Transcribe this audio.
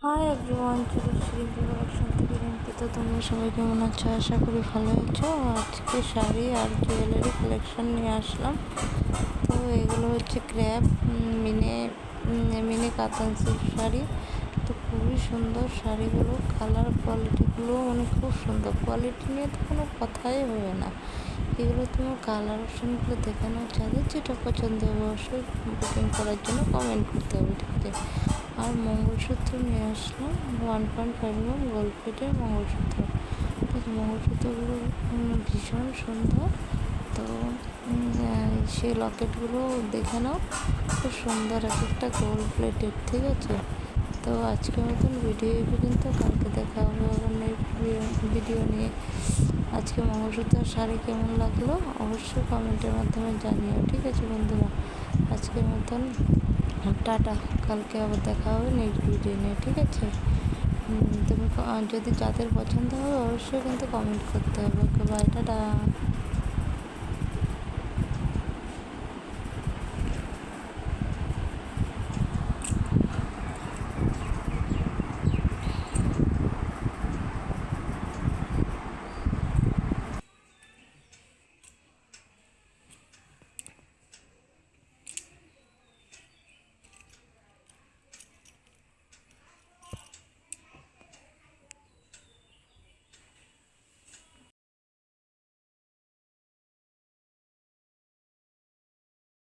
Hi everyone, চুরুশ্রী collection থেকে রিম্পি। তো তোমরা সবাই কেমন আছো? আশা করি ভালো আছো। আজকে শাড়ি আর জুয়েলারি কালেকশন নিয়ে আসলাম। তো এগুলো হচ্ছে ক্র্যাপ মিনে মিনে কাতান সিল্ক শাড়ি। তো খুবই সুন্দর শাড়িগুলো, কালার কোয়ালিটিগুলো মানে খুব সুন্দর। কোয়ালিটি নিয়ে তো কোনো কথাই হবে না। এগুলো তোমার কালার অপশনগুলো দেখে নাও, যাদের যেটা পছন্দ হবে অবশ্যই বুকিং করার জন্য কমেন্ট করতে হবে, ঠিক আছে? আর মঙ্গলসূত্র নিয়ে আসলাম 1.5 গোল্ড প্লেটের মঙ্গলসূত্র। তো মঙ্গলসূত্রগুলো ভীষণ সুন্দর। তো সেই লকেটগুলো দেখে নাও, খুব সুন্দর এক একটা গোল্ড প্লেটের, ঠিক আছে? তো আজকের মতন ভিডিও পর্যন্ত, কালকে দেখা হবে আবার নেক্সট ভিডিও নিয়ে। আজকে মঙ্গলসূত্রের শাড়ি কেমন লাগলো অবশ্যই কমেন্টের মাধ্যমে জানিও, ঠিক আছে বন্ধুরা? আজকের মতন টাটা, কালকে আবার দেখা হবে নেক্সট ভিডিও নিয়ে, ঠিক আছে? তুমি যদি যাদের পছন্দ হবে অবশ্যই কিন্তু কমেন্ট করতে হবে। ওকে, বাই, টাটা।